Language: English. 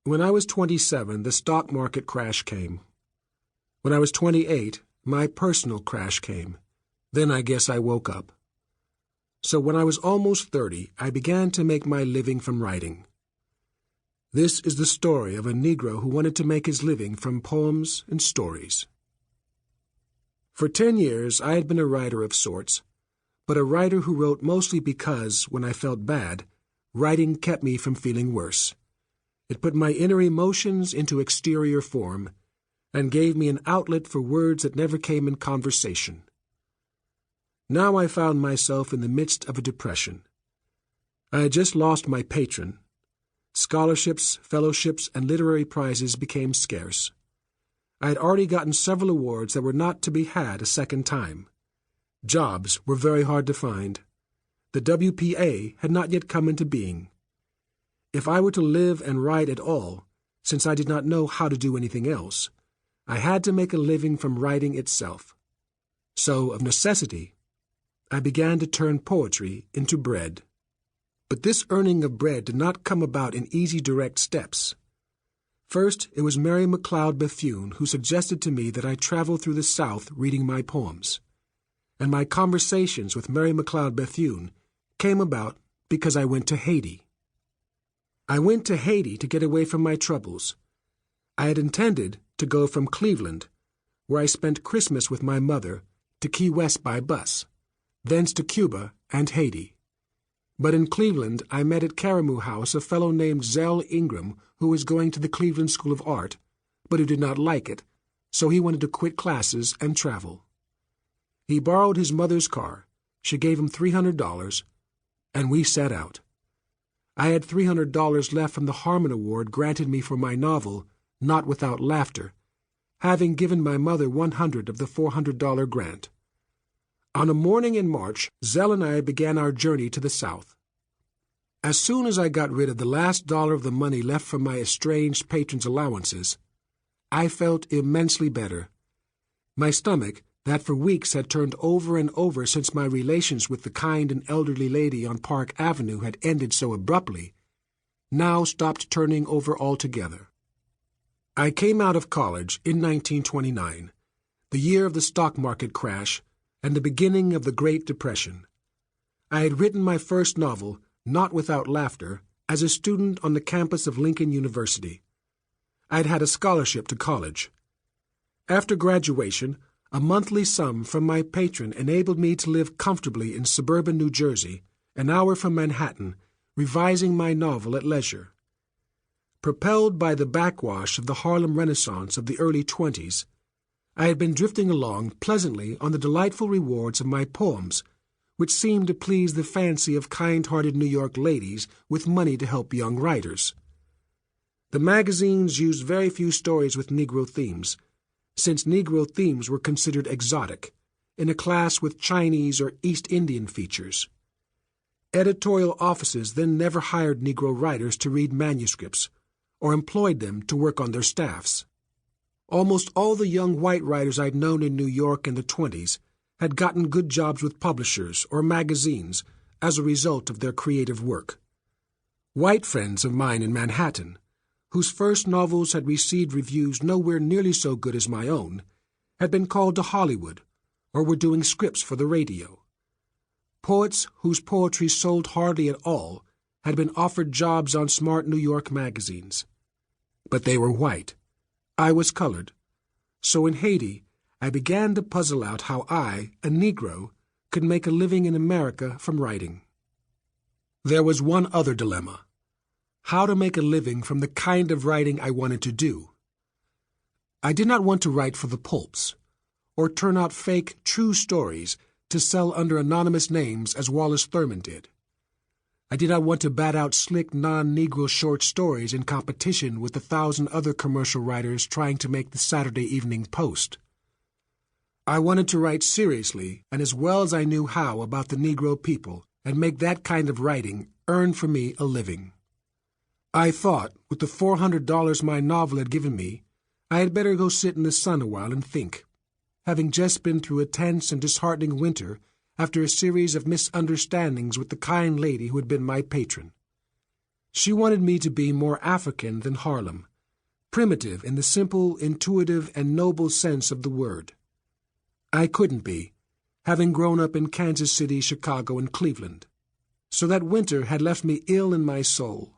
When I was 27, the stock market crash came. When I was 28, my personal crash came. Then I guess I woke up. So when I was almost 30, I began to make my living from writing. This is the story of a Negro who wanted to make his living from poems and stories. For 10 years, I had been a writer of sorts, but a writer who wrote mostly because, when I felt bad, writing kept me from feeling worse. It put my inner emotions into exterior form and gave me an outlet for words that never came in conversation. Now I found myself in the midst of a depression. I had just lost my patron. Scholarships, fellowships, and literary prizes became scarce. I had already gotten several awards that were not to be had a second time. Jobs were very hard to find. The WPA had not yet come into being. If I were to live and write at all, since I did not know how to do anything else, I had to make a living from writing itself. So, of necessity, I began to turn poetry into bread. But this earning of bread did not come about in easy, direct steps. First, it was Mary McLeod Bethune who suggested to me that I travel through the South reading my poems. And my conversations with Mary McLeod Bethune came about because I went to Haiti. I went to Haiti to get away from my troubles. I had intended to go from Cleveland, where I spent Christmas with my mother, to Key West by bus, thence to Cuba and Haiti. But in Cleveland I met at Caramoo House a fellow named Zell Ingram who was going to the Cleveland School of Art, but who did not like it, so he wanted to quit classes and travel. He borrowed his mother's car. She gave him $300, and we set out. I had $300 left from the Harmon Award granted me for my novel, Not Without Laughter, having given my mother $100 of the $400 grant. On a morning in March, Zell and I began our journey to the South. As soon as I got rid of the last dollar of the money left from my estranged patron's allowances, I felt immensely better. My stomach, that for weeks had turned over and over since my relations with the kind and elderly lady on Park Avenue had ended so abruptly, now stopped turning over altogether. I came out of college in 1929, the year of the stock market crash and the beginning of the Great Depression. I had written my first novel, Not Without Laughter, as a student on the campus of Lincoln University. I had had a scholarship to college. After graduation, a monthly sum from my patron enabled me to live comfortably in suburban New Jersey, an hour from Manhattan, revising my novel at leisure. Propelled by the backwash of the Harlem Renaissance of the early 20s, I had been drifting along pleasantly on the delightful rewards of my poems, which seemed to please the fancy of kind-hearted New York ladies with money to help young writers. The magazines used very few stories with Negro themes, since Negro themes were considered exotic, in a class with Chinese or East Indian features. Editorial offices then never hired Negro writers to read manuscripts, or employed them to work on their staffs. Almost all the young white writers I'd known in New York in the 20s had gotten good jobs with publishers or magazines as a result of their creative work. White friends of mine in Manhattan, whose first novels had received reviews nowhere nearly so good as my own, had been called to Hollywood or were doing scripts for the radio. Poets whose poetry sold hardly at all had been offered jobs on smart New York magazines. But they were white. I was colored. So in Haiti, I began to puzzle out how I, a Negro, could make a living in America from writing. There was one other dilemma: how to make a living from the kind of writing I wanted to do. I did not want to write for the pulps, or turn out fake, true stories to sell under anonymous names as Wallace Thurman did. I did not want to bat out slick non-Negro short stories in competition with 1,000 other commercial writers trying to make the Saturday Evening Post. I wanted to write seriously and as well as I knew how about the Negro people and make that kind of writing earn for me a living. I thought, with the $400 my novel had given me, I had better go sit in the sun a while and think, having just been through a tense and disheartening winter after a series of misunderstandings with the kind lady who had been my patron. She wanted me to be more African than Harlem, primitive in the simple, intuitive, and noble sense of the word. I couldn't be, having grown up in Kansas City, Chicago, and Cleveland. So that winter had left me ill in my soul.